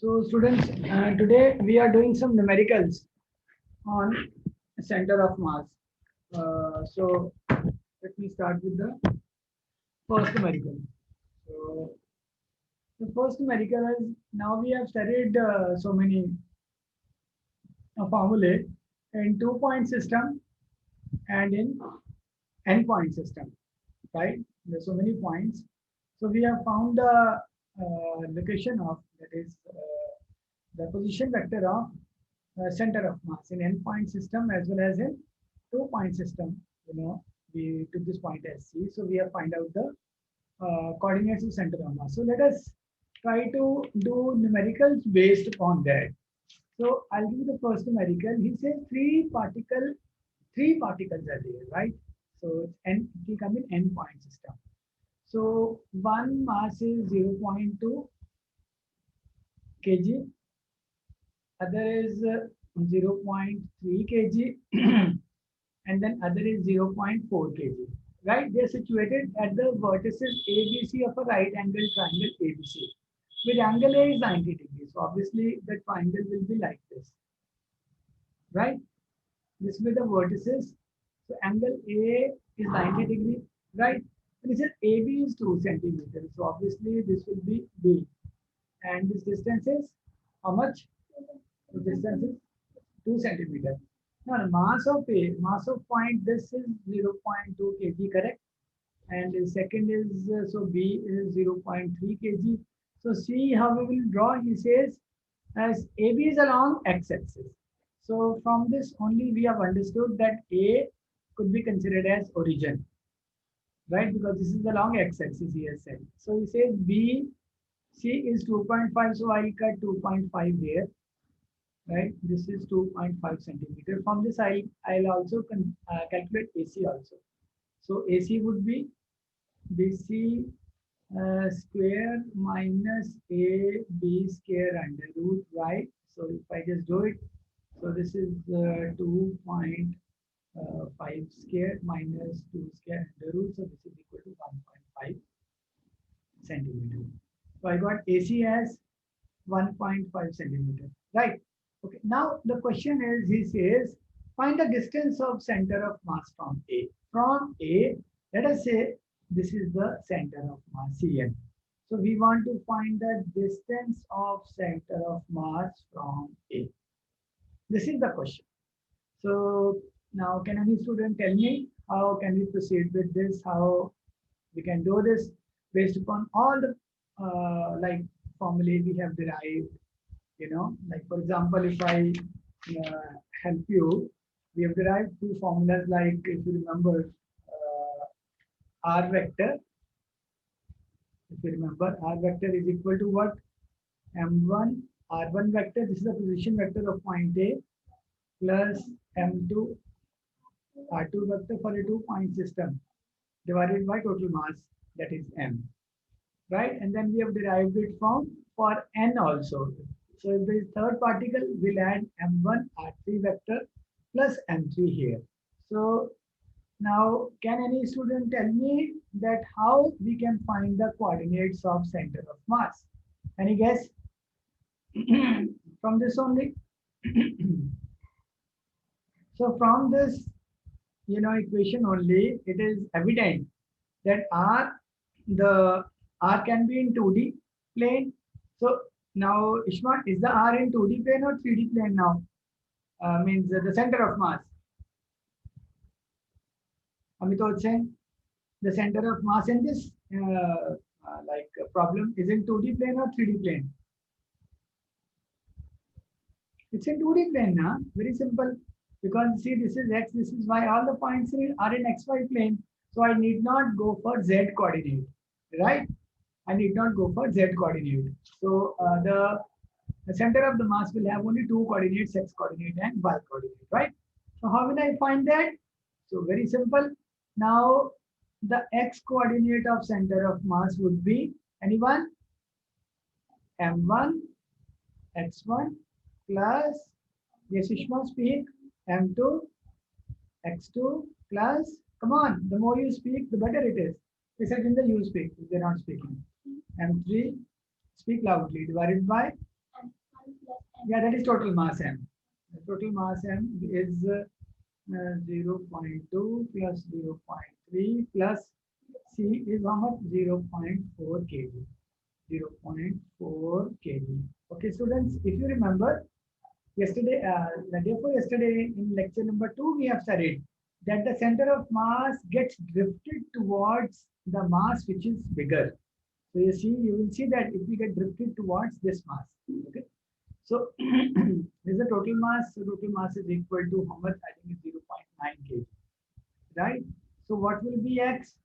So students, today we are doing some numericals on center of mass. So let me start with the first numerical. So the first numerical is, now we have studied so many formulae in 2 point system and in n point system, right? There's so many points. So we have found the location of, that is the position vector of center of mass in n point system as well as in 2 point system. We took this point as C. So we have find out the coordinates of center of mass. So let us try to do numericals based upon that. So I'll give you the first numerical. He says three particles are there, right? So it's n, it will come in n point system. So one mass is 0.2 kg, other is 0.3 kg, and then other is 0.4 kg. Right? They're situated at the vertices ABC of a right angle triangle ABC. With angle A is 90 degrees. So obviously the triangle will be like this. Right? This will be the vertices. So angle A is 90 degrees. Right? And it says AB is 2 centimeters. So obviously this will be B. And this distance is how much? The distance is 2 centimeters. Now the mass of A, mass of point, this is 0.2 kg, correct? And the second is, so B is 0.3 kg. So see how we will draw. He says as AB is along x-axis. So from this only we have understood that A could be considered as origin, right? Because this is the long x-axis he has said. So he says B, C is 2.5. So I'll cut 2.5 here. Right, this is 2.5 centimeter. From this, I'll also calculate AC also. So AC would be BC square minus AB square under root, right? So if I just do it, so this is 2.5 square minus 2 square under root. So this is equal to 1.5 centimeter. So I got AC as 1.5 centimeter, right? Okay, now the question is, he says, find the distance of center of mass from A. From A, let us say this is the center of mass CN. So we want to find the distance of center of mass from A. This is the question. So now can any student tell me how can we proceed with this? How we can do this based upon all the like formulae we have derived. Like for example, if I help you, we have derived two formulas, like if you remember R vector. If you remember, R vector is equal to what? M1 R1 vector. This is the position vector of point A plus M2 R2 vector for a 2 point system divided by total mass, that is M. Right? And then we have derived it from for N also. So if there is third particle, we'll add M1 R3 vector plus M3 here. So now can any student tell me that how we can find the coordinates of center of mass? Any guess? From this only? So from this equation only, it is evident that the R can be in 2D plane. So now, Ishma, is the R in 2D plane or 3D plane now? Means the center of mass. Amitoj saying the center of mass in this problem is in 2D plane or 3D plane? It's in 2D plane now. Very simple. Because see, this is X, this is Y. All the points are in XY plane. So I need not go for Z coordinate, right? I need not go for Z coordinate. So the center of the mass will have only two coordinates, X coordinate and Y coordinate, right? So how will I find that? So very simple. Now the X coordinate of center of mass would be, anyone? M1 X1 plus, yes, Ishma, speak, M2 X2 plus, come on, the more you speak, the better it is. Except in the you speak, if they're not speaking. M3, speak loudly, divided by Yeah, that is total mass m. The total mass m is 0.2 plus 0.3 plus c is how much? 0.4 kg. 0.4 kg. Okay, students, if you remember, yesterday, the day before yesterday in lecture number 2, we have studied that the center of mass gets drifted towards the mass which is bigger. So you will see that if we get drifted towards this mass, okay. So this is the total mass. So total mass is equal to how much? I think it's 0.9 kg, right? So what will be x?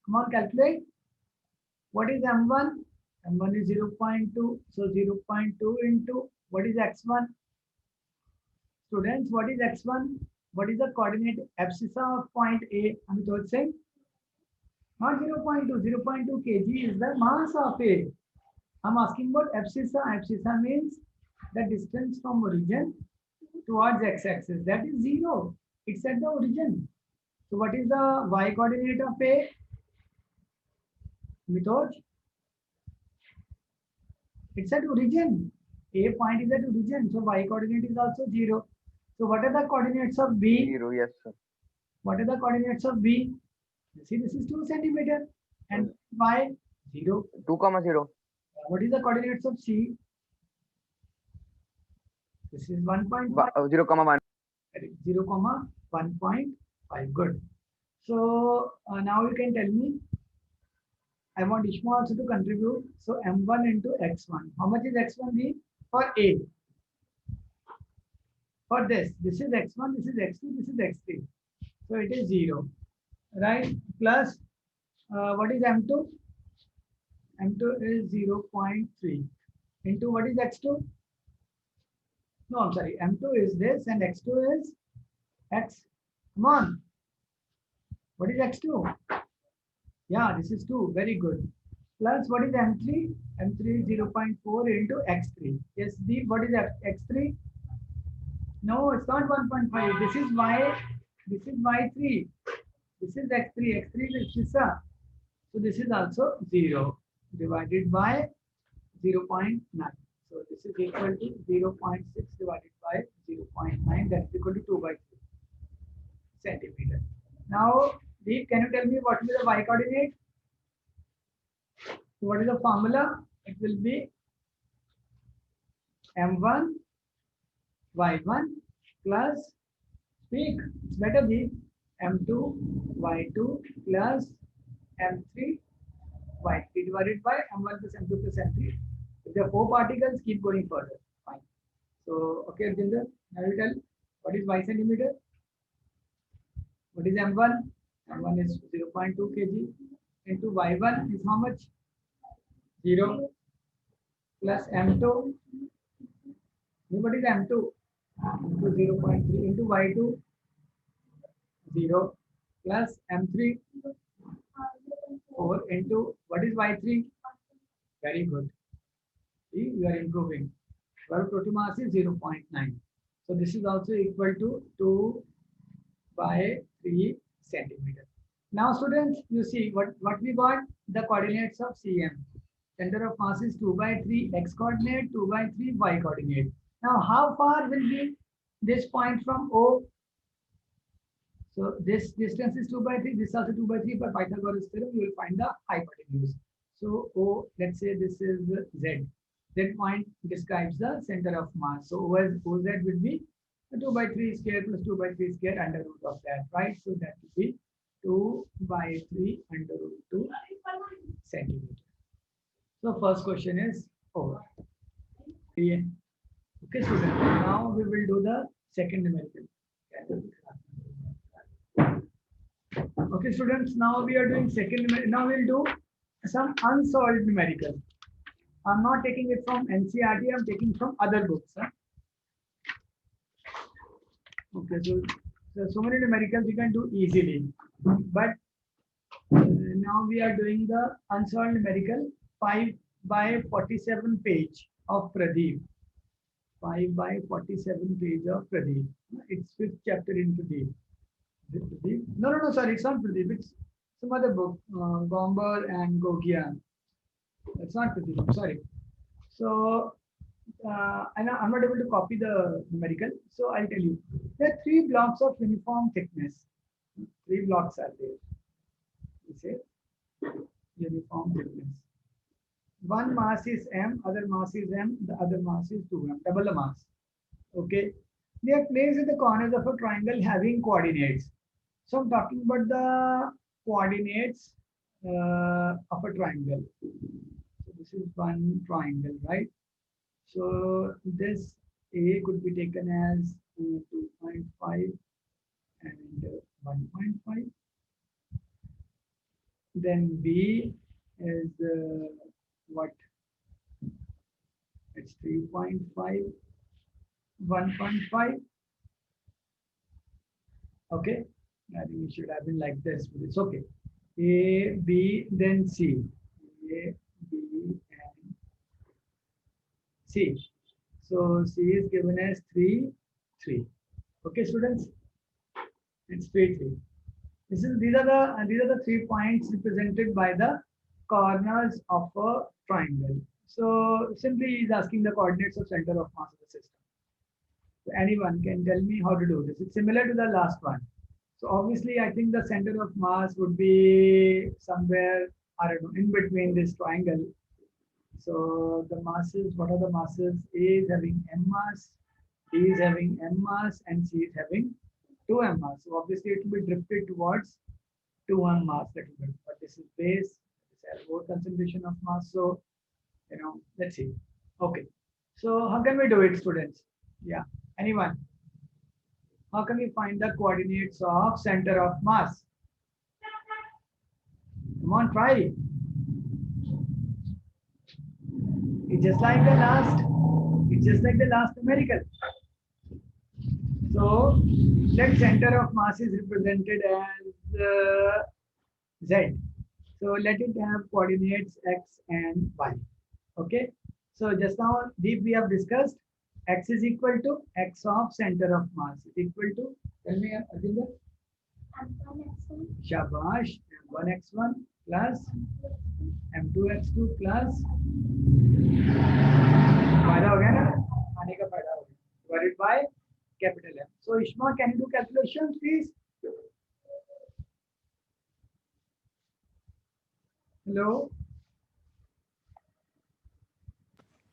Come on, calculate. What is m1? M1 is 0.2. So 0.2 into what is x1? Students, what is x1? What is the coordinate abscissa of point A? Amit saying not 0.2. 0.2 kg is the mass of A. I'm asking about abscissa. Abscissa means the distance from origin towards x-axis. That is 0. It's at the origin. So what is the y coordinate of A? Mitoj? It's at origin. A point is at origin. So y coordinate is also 0. So what are the coordinates of B? 0, yes, sir. What are the coordinates of B? You see, this is 2 centimeter. And y? 0. 2,0. What is the coordinates of C? This is 1.5. 0, 1. 0, 1.5. Good. So now you can tell me. I want Ishma also to contribute. So m1 into x1. How much is x1 be? For A. For this is x1, this is x2, this is x3. So it is 0. Right? Plus, what is m2? M2 is 0.3. Into what is x2? No, I'm sorry. M2 is this and x2 is x. Come on. What is x2? Yeah, this is 2. Very good. Plus, what is m3? M3 is 0.4 into x3. Yes, Deep, what is x3? No, it's not 1.5. This is y. This is y3. This is x3. X3 is abscissa. So this is also 0 divided by 0.9. So this is equal to 0.6 divided by 0.9. That is equal to 2 by 3 centimeter. Now, Deep, can you tell me what will be the y coordinate? So what is the formula? It will be m1 y1 plus, speak, it's better be m2 y2 plus m3 y3 divided by m1 plus m2 plus m3. If there are 4 particles, keep going further. Fine. So, okay, Arjinder, now you tell what is y centimeter? What is m1? M1 is 0.2 kg into y1 is how much? 0 plus m2. What is m2? Into 0.3 into y2 0 plus m3 4 into what is y3? Very good. See, we are improving. Our total mass is 0.9. So this is also equal to 2 by 3 centimeter. Now students, you see what we got? The coordinates of CM. Center of mass is 2 by 3 x coordinate, 2 by 3 y coordinate. Now how far will be this point from O? So this distance is 2 by 3, this is also 2 by 3. For Pythagoras theorem, you will find the hypotenuse. So O, let's say this is Z. That point describes the center of mass. So OZ will be 2 by 3 square plus 2 by 3 square under root of that, right? So that will be 2 by 3 under root 2 centimeter. So first question is over. Okay, students. Now we will do the second numerical. Okay, students. Now we are doing second numerical. Now we'll do some unsolved numerical. I'm not taking it from NCERT. I'm taking from other books. Huh? Okay, so many numericals you can do easily, but now we are doing the unsolved numerical 5 by 47 page of Pradeep. 5 by 47 page of Pradeep. It's 5th chapter in Pradeep. No, sorry, it's not Pradeep. It's some other book, Gomber and Gogia. That's not Pradeep. I'm sorry. So I'm not able to copy the numerical, so I'll tell you. There are three blocks of uniform thickness. Three blocks are there. We say uniform thickness. One mass is m, other mass is m, the other mass is 2m, double the mass. Okay. They are placed at the corners of a triangle having coordinates. So I'm talking about the coordinates of a triangle. So this is one triangle, right? So this A could be taken as 2.5 and 1.5. Then B is what? It's 3.5, 1.5. Okay. I think it should have been like this, but it's okay. A, B, then C. A, B, and C. So C is given as 3, 3. Okay, students? It's 3, 3. These are the 3 points represented by the corners of a triangle. So simply is asking the coordinates of center of mass of the system. So anyone can tell me how to do this. It's similar to the last one. So obviously, I think the center of mass would be somewhere, I don't know, in between this triangle. So the masses, what are the masses? A is having m mass, B is having m mass, and C is having 2m mass. So obviously, it will be drifted towards 2m mass little bit. But this is base, this has more concentration of mass. So, let's see. Okay. So how can we do it, students? Yeah. Anyone? How can we find the coordinates of center of mass? Come on, try. It's just like the last numerical. So let center of mass is represented as Z. So let it have coordinates X and Y. Okay. So just now we have discussed X is equal to X of center of mass is equal to, tell me Ajinder. M1x1. Shabash. M1x1 plus M2x2 plus फायदा हो गया ना, आने का फायदा हो गया, divided by capital M. So Ishma, can you do calculation, please? Hello.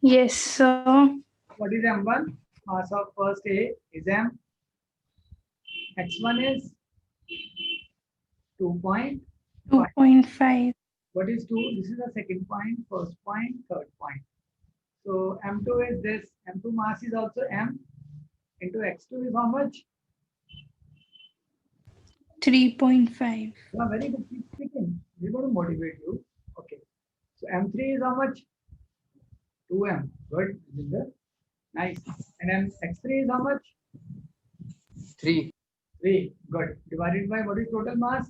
Yes, sir. What is M1? Mass of first A is M. X1 is 2.5. 2.5. What is 2? This is the second point, first point, third point. So M2 is this. M2 mass is also M into X2 is how much? 3.5. Yeah, very good. Keep speaking. We're going to motivate you. Okay. So M3 is how much? 2M. Good. Nice. And then X3 is how much? 3. 3. Good. Divided by what is total mass?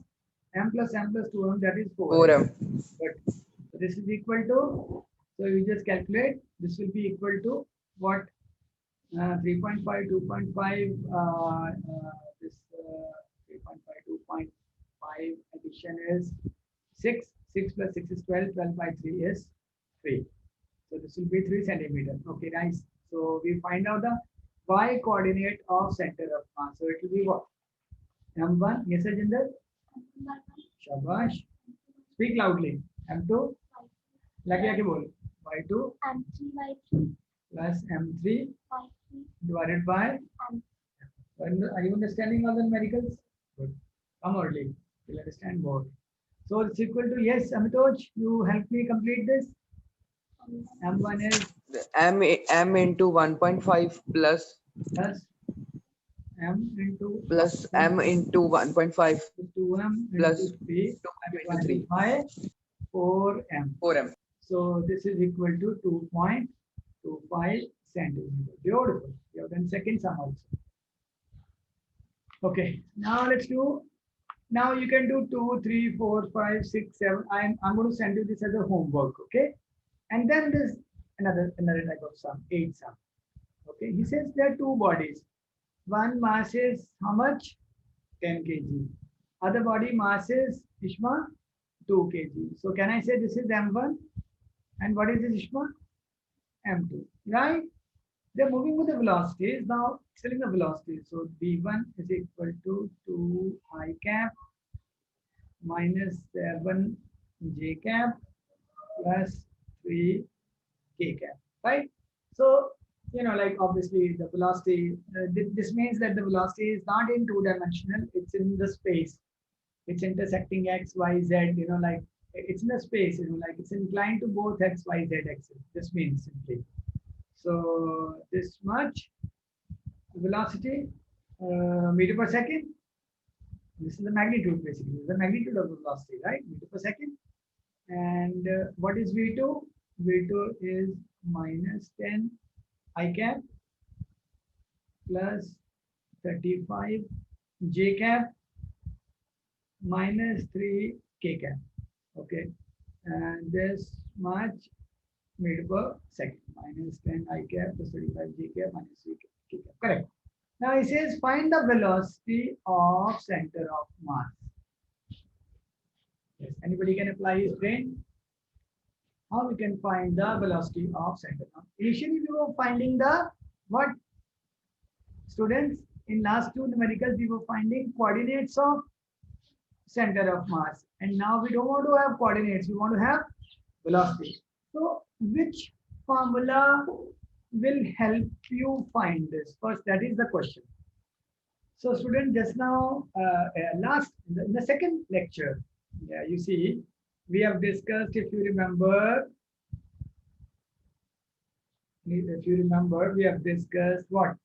M plus 2M, that is 4. 4M. Good. So this is equal to, so you just calculate, this will be equal to what? 3.5, 2.5, this 3.5, 2.5 addition is 6. 6 plus 6 is 12. 12 by 3 is 3. So this will be 3 centimeters. Okay, nice. So we find out the y coordinate of center of mass. So it will be what? M1. Yes, Ajinder? Shabash. Speak loudly. M2. Lagi bol. Y2. M3 by 3 Plus M3 by 3 divided by. M. Are you understanding all the numericals? Good. Come early. You'll understand more. So it's equal to, yes, Amitoj, you help me complete this. M1 is M into 1.5 plus M into M into 1.5 2M plus into 3 3 by 4M. 4M. So this is equal to 2.25 centimeter. Beautiful. You have done second sum also. Okay. Now let's do. Now you can do 2, 3, 4, 5, 6, 7. I'm going to send you this as a homework. Okay. And then there's another type of sum, 8 sum. Okay. He says there are two bodies. One mass is how much? 10 kg. Other body mass is Ishma 2 kg. So can I say this is M1? And what is this Ishma? M2. Right? They're moving with the velocities. Now, telling the velocity. So v1 is equal to 2 I cap minus 7 j cap plus 3 k cap, right? So, like obviously the velocity, this means that the velocity is not in two-dimensional, it's in the space. It's intersecting x, y, z, like it's in the space, like it's inclined to both x, y, z axis. This means simply. So this much velocity, meter per second. This is the magnitude basically. This is the magnitude of the velocity, right? Meter per second. And what is V2? V2 is minus 10 I cap plus 35 j cap minus 3 k cap. Okay. And this much meter per second. Minus 10 I cap plus 35 j cap minus 3 k cap. Correct. Now it says find the velocity of center of mass. Yes. Anybody can apply his brain? How we can find the velocity of center? Initially, we were finding the what? Students, in last two numericals, we were finding coordinates of center of mass. And now we don't want to have coordinates, we want to have velocity. So which formula will help you find this? First, that is the question. So student, just now, in the second lecture, yeah, you see, we have discussed, if you remember, we have discussed what?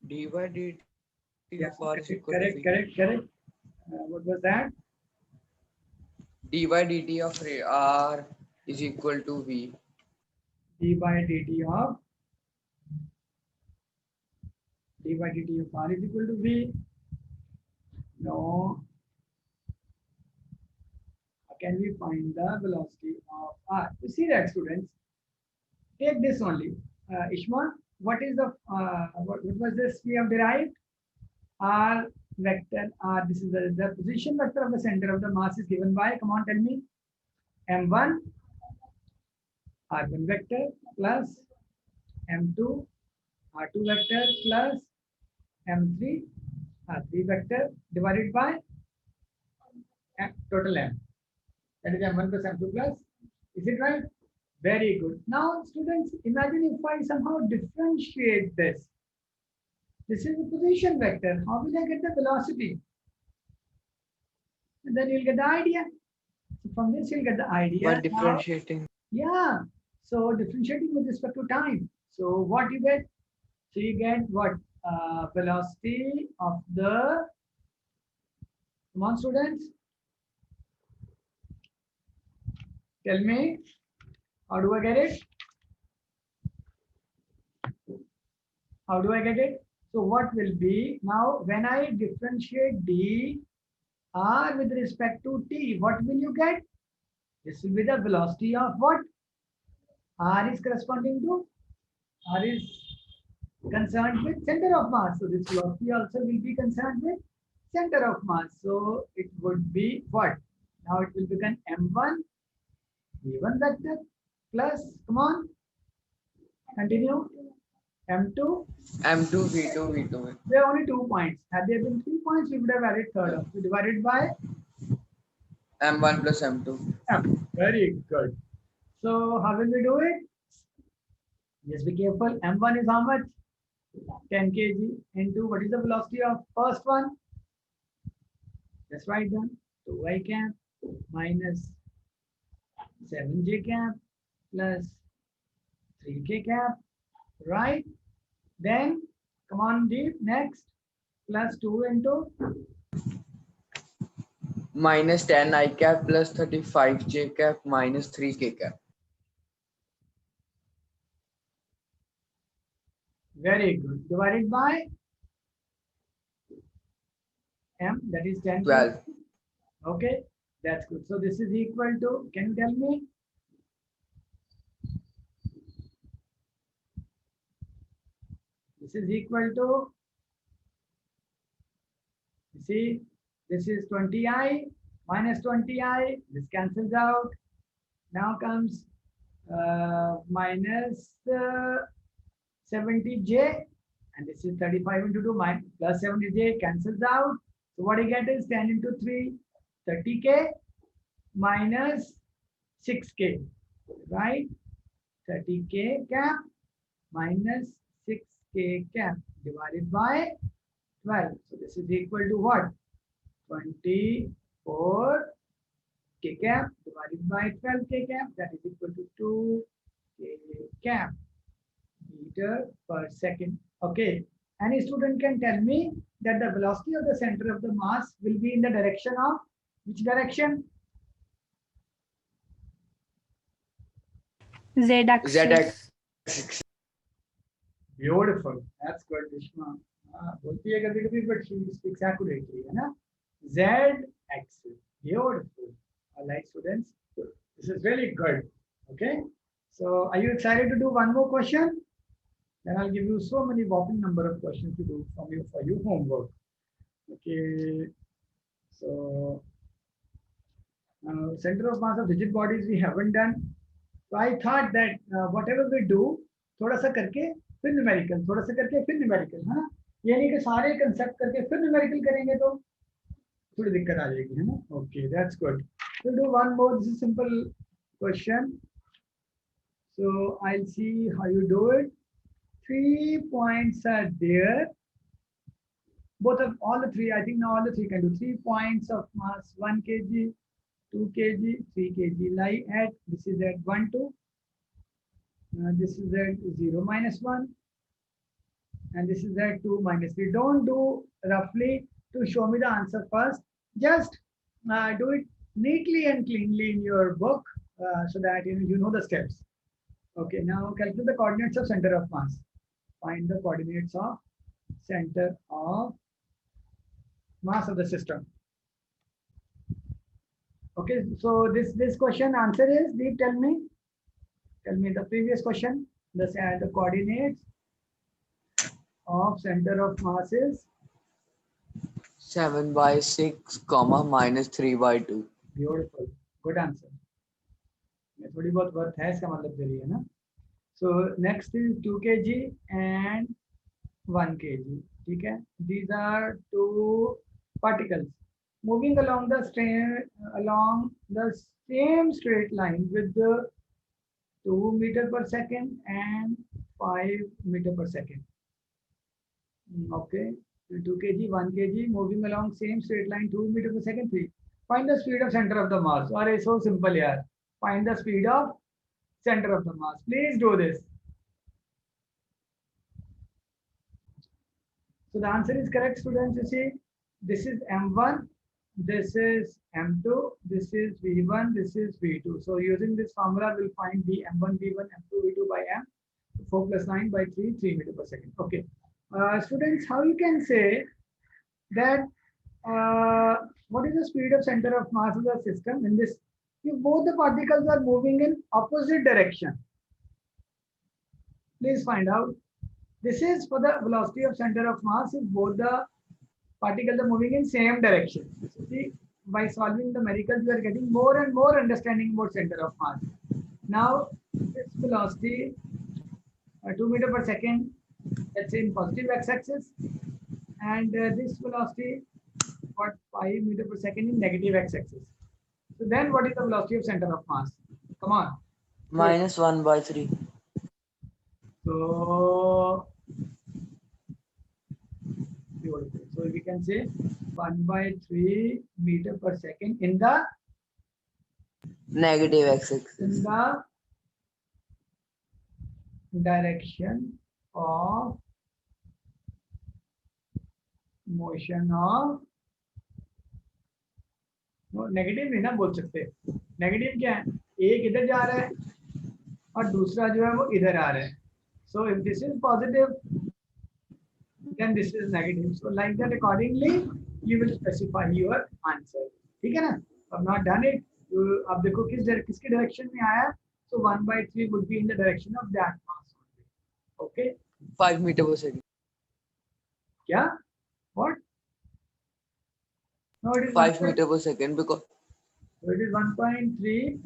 dy dt Yeah, of r is equal correct, to v. correct. What was that? dy dt of r is equal to v. d by dt of r is equal to v. No. How can we find the velocity of r? You see that, students? Take this only. Ishmael, what is the what was this we have derived? R vector r. This is the position vector of the center of the mass is given by. Come on, tell me. M1 r1 vector plus M2 r2 vector plus M3 r3 vector divided by total M. That is M1 plus M2 plus. Is it right? Very good. Now, students, imagine if I somehow differentiate this. This is the position vector. How will I get the velocity? And then you'll get the idea. So from this, you'll get the idea. By Now, differentiating. yeah. So differentiating with respect to time. So what you get? So you get what? Velocity of the, come on, students. Tell me, how do I get it? How do I get it? So what will be now when I differentiate d r with respect to t, what will you get? This will be the velocity of what? R is corresponding to, R is concerned with center of mass. So this velocity also will be concerned with center of mass. So it would be what? Now it will become m1 v1 vector plus, come on, continue, m2 m2 v2 v2. there are only 2 points. Had there been 3 points, we would have added third up. So divided by m1 plus m2. m. Very good. So how will we do it? Just be careful. M1 is how much? 10 kg into what is the velocity of first one? Just write down 2y cap minus 7j cap plus 3k cap, right? Then come on, deep, next plus 2 into Minus 10 I cap plus 35 j cap minus 3 k cap. very good, divided by m, that is 10. 12. Okay, that's good. So this is equal to, can you tell me? This is equal to, you see, this is 20i minus 20i. This cancels out. Now comes minus 70J, and this is 35 into 2 minus plus 70J cancels out. So what you get is 10 into 3, 30K minus 6K, right? 30K cap minus 6K cap divided by 12. So this is equal to what? 24 K cap divided by 12 K cap, that is equal to 2 K cap meter per second. Okay. Any student can tell me that the velocity of the center of the mass will be in the direction of which direction? Z axis. Z axis. Beautiful. That's good, Vishma. बोलती है कभी-कभी, but she speaks accurately, है ना? Z axis. Beautiful. All right, students. This is really good. Okay. So, are you excited to do one more question? Then I'll give you so many whopping number of questions to do for you homework. Okay. So, center of mass of rigid bodies we haven't done. So I thought that whatever we do, थोड़ा सा करके फिर numerical, थोड़ा सा करके फिर numerical, है ना? ये नहीं कि सारे कंसेप्ट करके फिर न्यूमेरिकल करेंगे तो थोड़ी दिक्कत आ जाएगी, है ना? Okay, that's good. We'll do one more. This is simple question. So I'll see how you do it. 3 points are there. All the three, I think now all the three can do. 3 points of mass 1 kg, 2 kg, 3 kg lie at, this is at 1, 2. This is at 0, minus 1. And this is at 2, minus 3. Don't do roughly to show me the answer first. Just do it neatly and cleanly in your book so that you know the steps. Okay, now calculate the coordinates of center of mass. Find the coordinates of center of mass of the system. Okay, so this question answer is, Deep, tell me the previous question. The coordinates of center of mass is 7 by 6, comma minus 3 by 2. Beautiful, good answer. ये थोड़ी बहुत worth है, इसका मतलब दे रही है ना. So next is 2 kg and 1 kg. ठीक है, these are two particles moving along the same straight line with the 2 meter per second and 5 meter per second. Okay, 2 kg, 1 kg moving along same straight line, 2 meter per second, 3. Find the speed of center of the mass. Or it's so simple here. Find the speed of center of the mass. Please do this. So the answer is correct, students. You see, this is M1, this is M2, this is V1, this is V2. So using this formula, we'll find the M1, V1, M2, V2 by M. 4 plus 9 by 3, 3 meter per second. Okay. Students, how you can say that what is the speed of center of mass of the system in this? If both the particles are moving in opposite direction. Please find out. This is for the velocity of center of mass if both the particles are moving in same direction. So see, by solving the miracles, we are getting more and more understanding about center of mass. Now, this velocity 2 meter per second, let's say in positive x-axis, and this velocity what 5 meter per second in negative x-axis. So then what is the velocity of center of mass? Come on. Minus 1 by 3. So beautiful. So we can say 1 by 3 meter per second in the Negative x-axis. in the direction of motion of negative नहीं ना बोल सकते. Negative क्या है, एक इधर जा रहा है और दूसरा जो है वो इधर आ रहा है. So if this is positive, then this is negative. So like that accordingly you will specify your answer. ठीक है ना? I've not done it. अब देखो किसके डायरेक्शन में आया. So 1 by 3 would be in the direction of that mass only. Okay. 5 meter per second. क्या? What? No, it is 5 meter per second because so it is 1.3,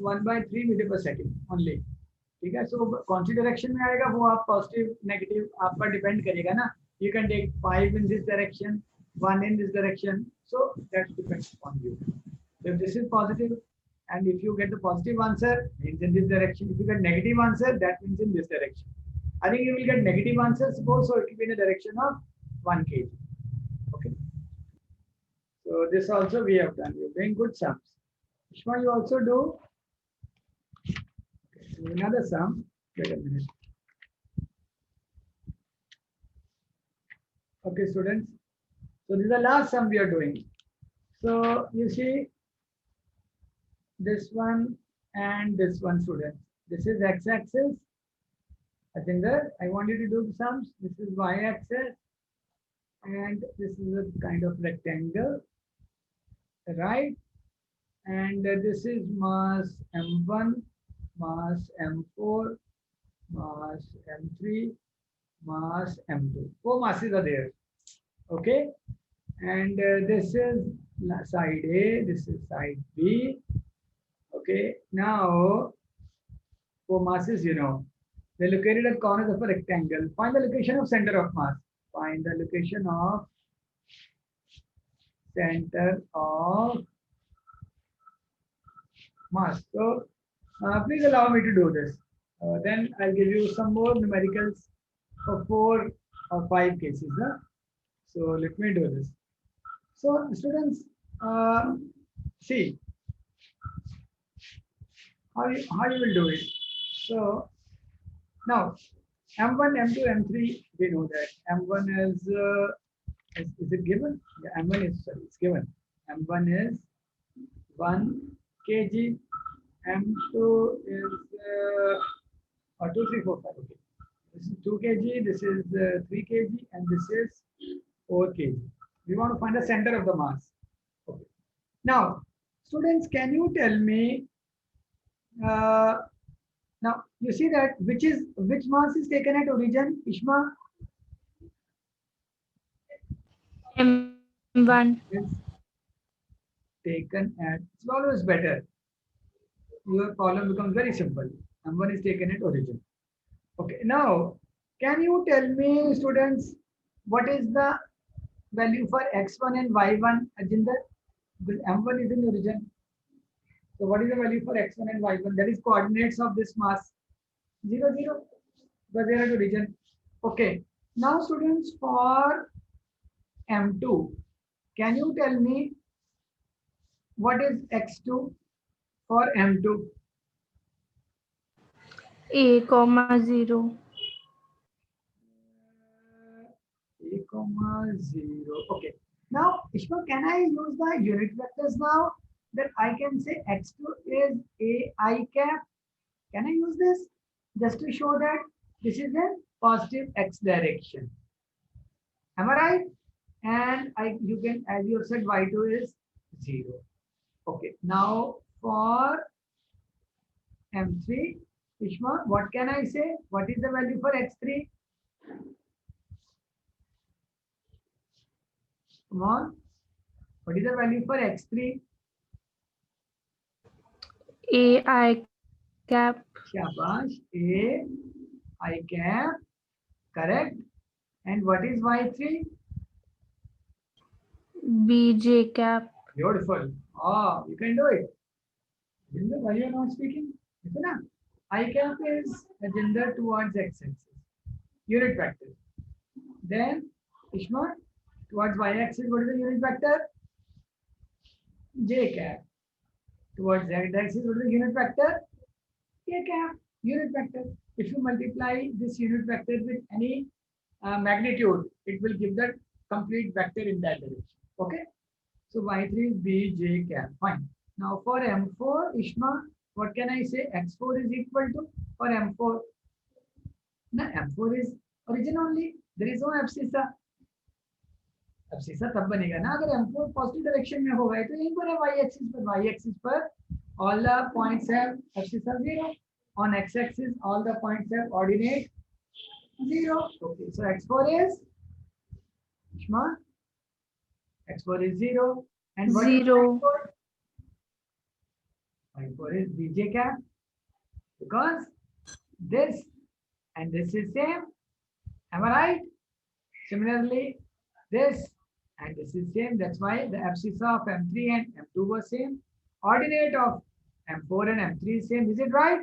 1/3 metre पर second only. ठीक है, सो कौन सी डायरेक्शन में आएगा वो आप पॉजिटिव नेगेटिव आप पर डिपेंड करेगा ना। You can take 5 in this direction, 1 in this direction, so that depends on you. So if this is positive and if you get the positive answer means in this direction, if you get negative answer that means in this direction. I think you will get negative answers suppose, so it will be in the direction of 1 kg. Okay, so this also we have done. You're doing good sums. Ishma, you also do. Okay, another sum. Wait a minute. Okay, students. So this is the last sum we are doing. So you see this one and this one, students. This is x-axis. I think that I want you to do the sums. This is y-axis, and this is a kind of rectangle, right? And this is mass m1, mass m4, mass m3, mass m2. 4 masses are there. Okay, and this is side A, this is side B. Okay, now 4 masses, you know, they're located at corners of a rectangle. Find the location of center of mass. Find the location of center of mass. So please allow me to do this. Then I'll give you some more numericals for 4 or 5 cases. Huh? So let me do this. So students, see how you will do it. So now m1, m2, m3, we know that m1 is it given? Yeah, m1 is, sorry, it's given. m1 is 1 kg, m2 is 2, 3, 4, 5. Okay, this is 2 kg, this is 3 kg, and this is 4 kg. We want to find the center of the mass. Okay. Now, students, can you tell me? Now you see that which mass is taken at origin, Ishma? M1. Is taken at. It's always better. Your problem becomes very simple. M1 is taken at origin. Okay. Now, can you tell me, students, what is the value for x1 and y1, Ajinder? Because m1 is in origin. So what is the value for x1 and y1? That is coordinates of this mass. 0, 0. Because they are at origin. Okay. Now, students, for m2, can you tell me what is x2 for m2? A, 0. A, 0. Okay. Now, Ishma, can I use the unit vectors now? That I can say x2 is a I cap. Can I use this? Just to show that this is a positive x direction. Am I right? And you can, as you have said, y2 is 0. Okay. Now for m3, Ishma, what can I say? What is the value for x3? Come on. What is the value for x3? A, I cap. Shabash. A, I cap. Correct. And what is y3? B, J cap. Beautiful. Oh, you can do it. Jinder, why you are not speaking? I cap is a gender towards x-axis. Unit vector. Then, Ishma, towards y-axis, what is the unit vector? J cap. Towards z-axis, what is the unit vector? K cap. Unit vector. If you multiply this unit vector with any magnitude, it will give the complete vector in that direction. Okay. So y3 is b, j cap. Fine. Now for m4, Ishma, what can I say? x4 is equal to, for m4. Now m4 is origin only. There is no abscissa. Abscissa तब बनेगा ना अगर m4 positive direction में होगा तो यहीं पर है y-axis पर all the points have abscissa 0. On x-axis all the points have ordinate 0. Okay, so x4 is Ishma, x4 is 0. And what is 0. x4? Y4 is Bj cap, because this and this is same. Am I right? Similarly, this and this is same. That's why the abscissa of M3 and M2 was same. Ordinate of M4 and M3 is same. Is it right?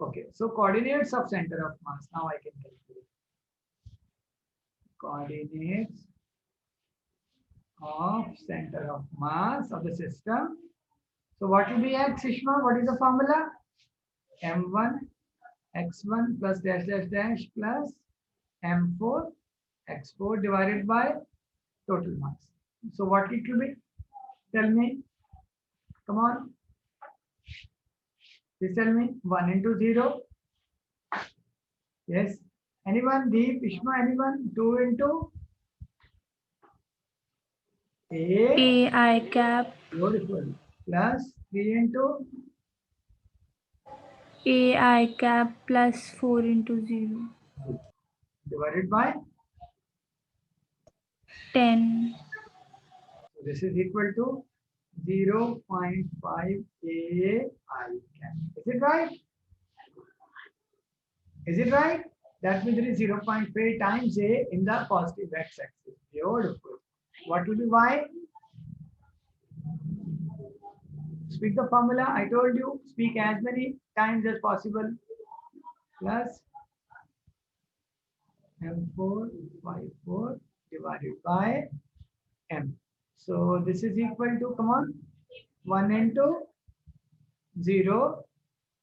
Okay. So coordinates of center of mass. Now I can calculate. Coordinates of center of mass of the system. So what will be X, Ishma? What is the formula? M1 x1 plus dash dash dash plus M4 x4 divided by total mass. So what it will be? Tell me. Come on. Please tell me. 1 into 0. Yes. Anyone? Deep, Ishma, anyone? 2 into A. AI cap. Beautiful. Plus 3 into AI cap plus 4 into 0. divided by. 10. So this is equal to 0.5 AI cap. Is it right? Is it right? That means there is 0.5 times A in the positive x-axis. Beautiful. What will be Y? Speak the formula. I told you, speak as many times as possible. Plus M4 Y4 divided by M. So this is equal to, come on, 1 into 0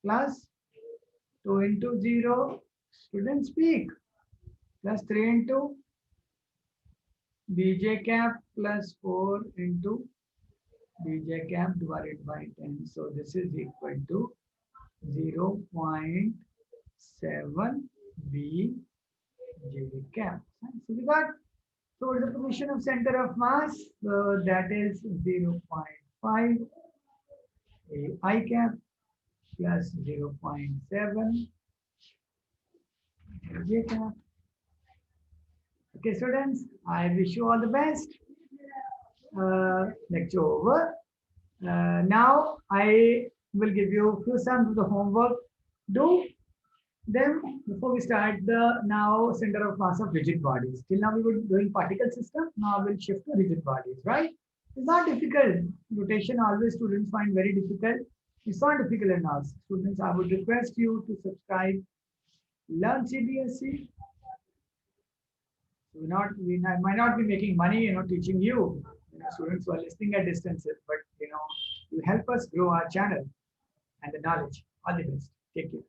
plus 2 into 0. Students speak. Plus 3 into Bj cap plus 4 into Bj cap divided by 10. So this is equal to 0.7 Bj cap. So we got, so what is the position of center of mass? So that is 0.5 I cap plus 0.7 J cap. Okay, students, I wish you all the best. Lecture over. Now I will give you a few sums of the homework. Do them before we start the now center of mass of rigid bodies. Till now we were doing particle system. Now we'll shift to rigid bodies, right? It's not difficult. Rotation always students find very difficult. It's not difficult enough. Students, I would request you to subscribe Learn CBSE. We might not be making money, teaching you, students who are listening at distances, but you help us grow our channel and the knowledge. All the best. Take care.